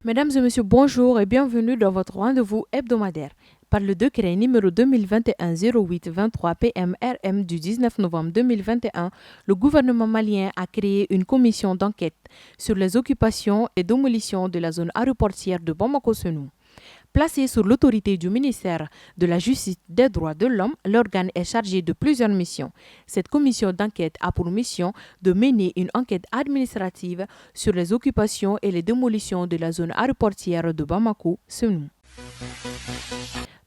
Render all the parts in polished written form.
Mesdames et messieurs, bonjour et bienvenue dans votre rendez-vous hebdomadaire. Par le décret numéro 2021-08-23 PM-RM du 19 novembre 2021, le gouvernement malien a créé une commission d'enquête sur les occupations et démolitions de la zone aéroportière de Bamako-Senou. Placé sous l'autorité du ministère de la Justice et des Droits de l'Homme, l'organe est chargé de plusieurs missions. Cette commission d'enquête a pour mission de mener une enquête administrative sur les occupations et les démolitions de la zone aéroportière de Bamako-Senou.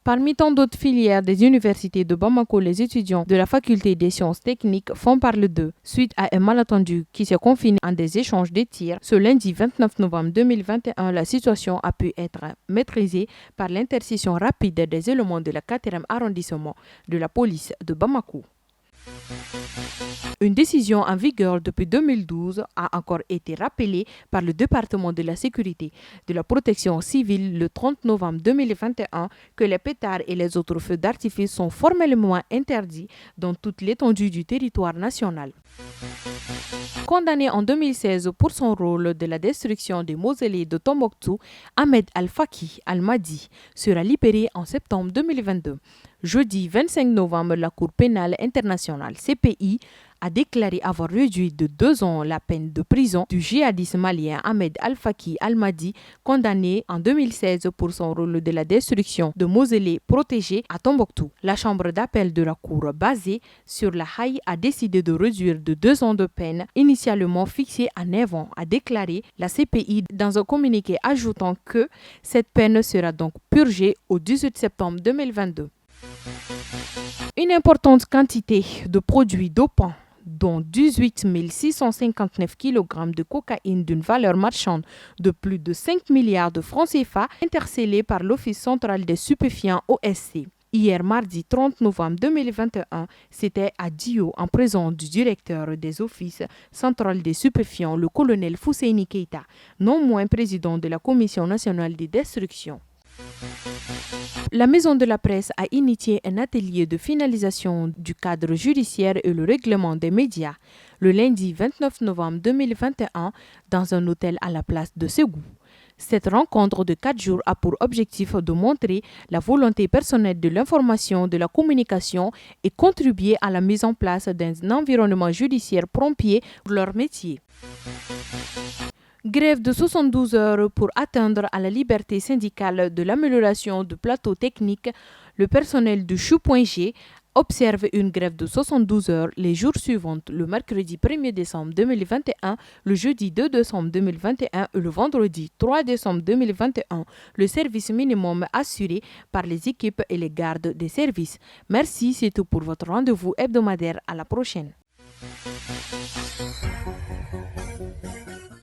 Parmi tant d'autres filières des universités de Bamako, les étudiants de la faculté des sciences techniques font parler d'eux suite à un malentendu qui s'est confiné en des échanges de tirs. Ce lundi 29 novembre 2021, la situation a pu être maîtrisée par l'intercession rapide des éléments de la 4e arrondissement de la police de Bamako. Une décision en vigueur depuis 2012 a encore été rappelée par le département de la sécurité de la protection civile le 30 novembre 2021 que les pétards et les autres feux d'artifice sont formellement interdits dans toute l'étendue du territoire national. Condamné en 2016 pour son rôle de la destruction des mausolées de Tombouctou, Ahmed Al-Faki Al-Mahdi sera libéré en septembre 2022. Jeudi 25 novembre, la Cour pénale internationale CPI a déclaré avoir réduit de 2 ans la peine de prison du djihadiste malien Ahmed Al-Faki Al-Mahdi, condamné en 2016 pour son rôle de la destruction de mausolées protégées à Tombouctou. La chambre d'appel de la Cour, basée sur la Haye, a décidé de réduire de 2 ans de peine initialement fixée à 9 ans, a déclaré la CPI dans un communiqué ajoutant que cette peine sera donc purgée au 18 septembre 2022. Une importante quantité de produits dopants, dont 18 659 kg de cocaïne d'une valeur marchande de plus de 5 milliards de francs CFA, intercellés par l'Office central des stupéfiants OSC. Hier mardi 30 novembre 2021, c'était à Dio, en présence du directeur des offices centrales des stupéfiants, le colonel Fousseini Keita, non moins président de la Commission nationale des destructions. La Maison de la Presse a initié un atelier de finalisation du cadre judiciaire et le règlement des médias le lundi 29 novembre 2021 dans un hôtel à la place de Ségou. Cette rencontre de 4 jours a pour objectif de montrer la volonté personnelle de l'information, de la communication et contribuer à la mise en place d'un environnement judiciaire propice pour leur métier. Grève de 72 heures pour atteindre à la liberté syndicale de l'amélioration du plateau technique. Le personnel du CHU.G observe une grève de 72 heures les jours suivants, le mercredi 1er décembre 2021, le jeudi 2 décembre 2021 et le vendredi 3 décembre 2021. Le service minimum assuré par les équipes et les gardes des services. Merci, c'est tout pour votre rendez-vous hebdomadaire. À la prochaine.